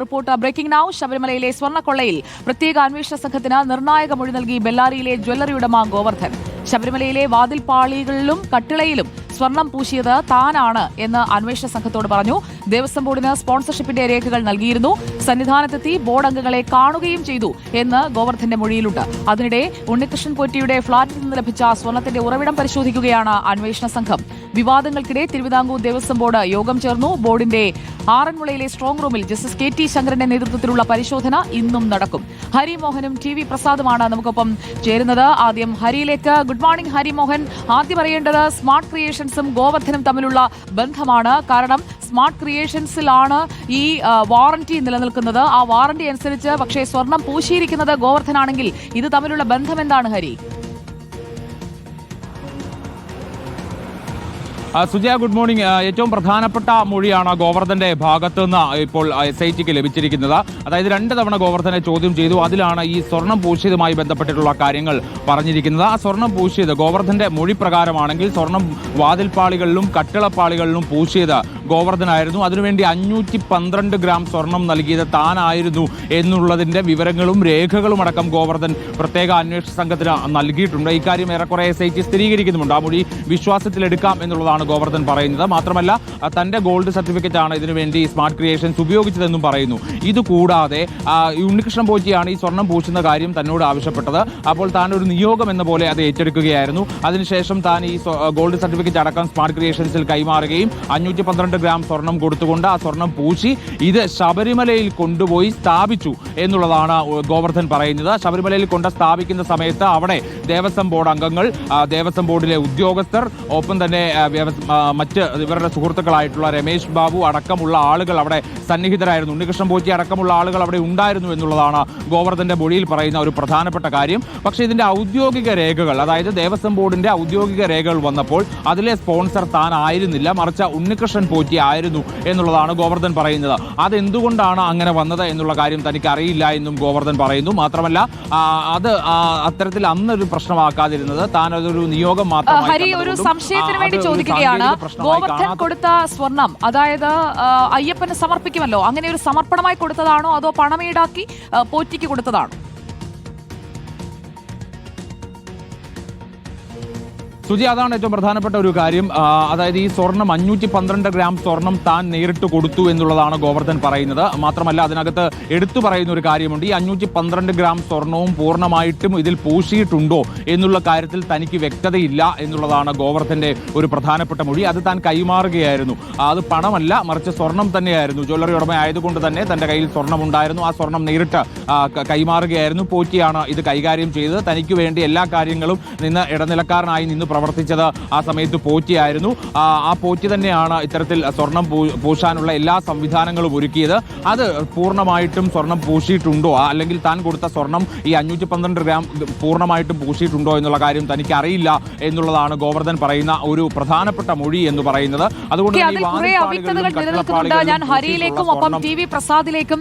Report breaking now. ശബരിമലയിലെ സ്വർണ്ണക്കൊള്ളയിൽ പ്രത്യേക അന്വേഷണ സംഘത്തിന് നിർണായക മൊഴി നൽകി ബെല്ലാരിയിലെ ജ്വല്ലറി ഉടമ ഗോവർദ്ധൻ. ശബരിമലയിലെ വാതിൽപ്പാളികളിലും കട്ടിളയിലും സ്വർണം പൂശിയത് താനാണ് എന്ന് അന്വേഷണ സംഘത്തോട് പറഞ്ഞു. ദേവസ്വം ബോർഡിന് സ്പോൺസർഷിപ്പിന്റെ രേഖകൾ നൽകിയിരുന്നു. സന്നിധാനത്തെത്തി ബോർഡ് അംഗങ്ങളെ കാണുകയും ചെയ്തു എന്ന് ഗോവർദ്ധന്റെ മൊഴിയിലുണ്ട്. അതിനിടെ ഉണ്ണികൃഷ്ണൻ പോറ്റിയുടെ ഫ്ളാറ്റിൽ നിന്ന് ലഭിച്ച സ്വർണത്തിന്റെ ഉറവിടം പരിശോധിക്കുകയാണ് അന്വേഷണ സംഘം. വിവാദങ്ങൾക്കിടെ തിരുവിതാംകൂർ ദേവസ്വം ബോർഡ് യോഗം ചേർന്നു. ബോർഡിന്റെ ആറന്മുളയിലെ സ്ട്രോങ് റൂമിൽ ജസ്റ്റിസ് KT ശങ്കരന്റെ നേതൃത്വത്തിലുള്ള പരിശോധന ഇന്നും നടക്കും. ഹരിമോഹനും TV പ്രസാദുമാണ് നമുക്കൊപ്പം ചേരുന്നത്. ആദ്യം ഹരിയിലേക്ക്. Good morning Harimohan. ആദ്യം അറിയേണ്ടത് സ്മാർട്ട് ക്രിയേഷൻസും ഗോവർദ്ധനും തമ്മിലുള്ള ബന്ധമാണ്. കാരണം സ്മാർട്ട് ക്രിയേഷൻസിലാണ് ഈ വാറന്റി നിലനിൽക്കുന്നത്. ആ വാറന്റി അനുസരിച്ച് പക്ഷേ സ്വർണം പൂശിയിരിക്കുന്നത് ഗോവർദ്ധനാണെങ്കിൽ ഇത് തമ്മിലുള്ള ബന്ധം എന്താണ് ഹരി? Sujaya, good morning. ഏറ്റവും പ്രധാനപ്പെട്ട മൊഴിയാണ് ഗോവർദ്ധന്റെ ഭാഗത്തു നിന്ന് ഇപ്പോൾ SITക്ക് ലഭിച്ചിരിക്കുന്നത്. അതായത് 2 തവണ ഗോവർദ്ധനെ ചോദ്യം ചെയ്തു. അതിലാണ് ഈ സ്വർണം പൂശിയതുമായി ബന്ധപ്പെട്ടിട്ടുള്ള കാര്യങ്ങൾ പറഞ്ഞിരിക്കുന്നത്. ആ സ്വർണം പൂശിയത് ഗോവർദ്ധന്റെ മൊഴി പ്രകാരമാണെങ്കിൽ സ്വർണം വാതിൽപ്പാളികളിലും കട്ടിളപ്പാളികളിലും പൂശിയത് ഗോവർദ്ധനായിരുന്നു. അതിനുവേണ്ടി 512 ഗ്രാം സ്വർണം നൽകിയത് താനായിരുന്നു എന്നുള്ളതിന്റെ വിവരങ്ങളും രേഖകളും അടക്കം ഗോവർദ്ധൻ പ്രത്യേക അന്വേഷണ സംഘത്തിന് നൽകിയിട്ടുണ്ട്. ഇക്കാര്യം ഏറെക്കുറെ SIT സ്ഥിരീകരിക്കുന്നുമുണ്ട്. ആ മൊഴി വിശ്വാസത്തിലെടുക്കാം എന്നുള്ളതാണ് ഗോവർദ്ധൻ പറയുന്നത്. മാത്രമല്ല തന്റെ ഗോൾഡ് സർട്ടിഫിക്കറ്റ് ആണ് ഇതിനുവേണ്ടി സ്മാർട്ട് ക്രിയേഷൻസ് ഉപയോഗിച്ചതെന്നും പറയുന്നു. ഇതുകൂടാതെ ഉണ്ണികൃഷ്ണൻ പോറ്റിയാണ് ഈ സ്വർണം പൂശുന്ന കാര്യം തന്നോട് ആവശ്യപ്പെട്ടത്. അപ്പോൾ താൻ ഒരു നിയോഗം എന്ന പോലെ അത് ഏറ്റെടുക്കുകയായിരുന്നു. അതിനുശേഷം താൻ ഈ ഗോൾഡ് സർട്ടിഫിക്കറ്റ് അടക്കം സ്മാർട്ട് ക്രിയേഷൻസിൽ കൈമാറുകയും 512 ഗ്രാം സ്വർണം കൊടുത്തുകൊണ്ട് ആ സ്വർണം പൂശി ഇത് ശബരിമലയിൽ കൊണ്ടുപോയി സ്ഥാപിച്ചു എന്നുള്ളതാണ് ഗോവർദ്ധൻ പറയുന്നത്. ശബരിമലയിൽ കൊണ്ട് സ്ഥാപിക്കുന്ന സമയത്ത് അവിടെ ദേവസ്വം ബോർഡ് അംഗങ്ങൾ, ദേവസ്വം ബോർഡിലെ ഉദ്യോഗസ്ഥർ, ഒപ്പം തന്നെ മറ്റ് ഇവരുടെ സുഹൃത്തുക്കളായിട്ടുള്ള രമേശ് ബാബു അടക്കമുള്ള ആളുകൾ അവിടെ സന്നിഹിതരായിരുന്നു. ഉണ്ണികൃഷ്ണൻ പോറ്റി അടക്കമുള്ള ആളുകൾ അവിടെ ഉണ്ടായിരുന്നു എന്നുള്ളതാണ് ഗോവർദ്ധന്റെ മൊഴിയിൽ പറയുന്ന ഒരു പ്രധാനപ്പെട്ട കാര്യം. പക്ഷേ ഇതിന്റെ ഔദ്യോഗിക രേഖകൾ, അതായത് ദേവസ്വം ബോർഡിന്റെ ഔദ്യോഗിക രേഖകൾ വന്നപ്പോൾ അതിലെ സ്പോൺസർ താൻ ആയിരുന്നില്ല, മറിച്ച് ഉണ്ണികൃഷ്ണൻ പോറ്റി ആയിരുന്നു എന്നുള്ളതാണ് ഗോവർദ്ധൻ പറയുന്നത്. അതെന്തുകൊണ്ടാണ് അങ്ങനെ വന്നത് എന്നുള്ള കാര്യം തനിക്ക് അറിയില്ല എന്നും ഗോവർദ്ധൻ പറയുന്നു. മാത്രമല്ല അത് അത്തരത്തിൽ അന്നൊരു പ്രശ്നമാക്കാതിരുന്നത് താൻ അതൊരു നിയോഗം മാത്രമായി ചോദിക്കുകയാണ്. ഗോവർദ്ധൻ കൊടുത്ത സ്വർണം, അതായത് അയ്യപ്പന് സമർപ്പിക്കുമല്ലോ, അങ്ങനെ ഒരു സമർപ്പണമായി കൊടുത്തതാണോ അതോ പണം ഈടാക്കി പോറ്റിക്ക് കൊടുത്തതാണോ? സുജി, അതാണ് ഏറ്റവും പ്രധാനപ്പെട്ട ഒരു കാര്യം. അതായത് ഈ സ്വർണം 512 ഗ്രാം സ്വർണം താൻ നേരിട്ട് കൊടുത്തു എന്നുള്ളതാണ് ഗോവർദ്ധൻ പറയുന്നത്. മാത്രമല്ല അതിനകത്ത് എടുത്തു പറയുന്ന ഒരു കാര്യമുണ്ട്. ഈ 512 ഗ്രാം സ്വർണവും പൂർണ്ണമായിട്ടും ഇതിൽ പൂശിയിട്ടുണ്ടോ എന്നുള്ള കാര്യത്തിൽ തനിക്ക് വ്യക്തതയില്ല എന്നുള്ളതാണ് ഗോവർദ്ധന്റെ ഒരു പ്രധാനപ്പെട്ട മൊഴി. അത് താൻ കൈമാറുകയായിരുന്നു. അത് പണമല്ല, മറിച്ച് സ്വർണം തന്നെയായിരുന്നു. ജ്വല്ലറി ഉടമ ആയതുകൊണ്ട് തന്നെ തന്റെ കയ്യിൽ സ്വർണം ഉണ്ടായിരുന്നു. ആ സ്വർണം നേരിട്ട് കൈമാറുകയായിരുന്നു. പോറ്റിയാണ് ഇത് കൈകാര്യം ചെയ്തത്. തനിക്ക് വേണ്ടി എല്ലാ കാര്യങ്ങളും ഇടനിലക്കാരനായി നിന്ന് പ്രവർത്തിച്ചത് ആ സമയത്ത് പോറ്റിയായിരുന്നു. ആ പോറ്റി തന്നെയാണ് ഇത്തരത്തിൽ സ്വർണം പൂശാനുള്ള എല്ലാ സംവിധാനങ്ങളും ഒരുക്കിയത്. അത് പൂർണ്ണമായിട്ടും സ്വർണം പൂശിയിട്ടുണ്ടോ, അല്ലെങ്കിൽ താൻ കൊടുത്ത സ്വർണം ഈ 512 ഗ്രാം പൂർണ്ണമായിട്ടും പൂശിയിട്ടുണ്ടോ എന്നുള്ള കാര്യം തനിക്ക് അറിയില്ല എന്നുള്ളതാണ് ഗോവർദ്ധൻ പറയുന്ന ഒരു പ്രധാനപ്പെട്ട മൊഴി എന്ന് പറയുന്നത്. അതുകൊണ്ട് ഞാൻ ഹരിയിലേക്കും ഒപ്പം TV പ്രസാദിലേക്കും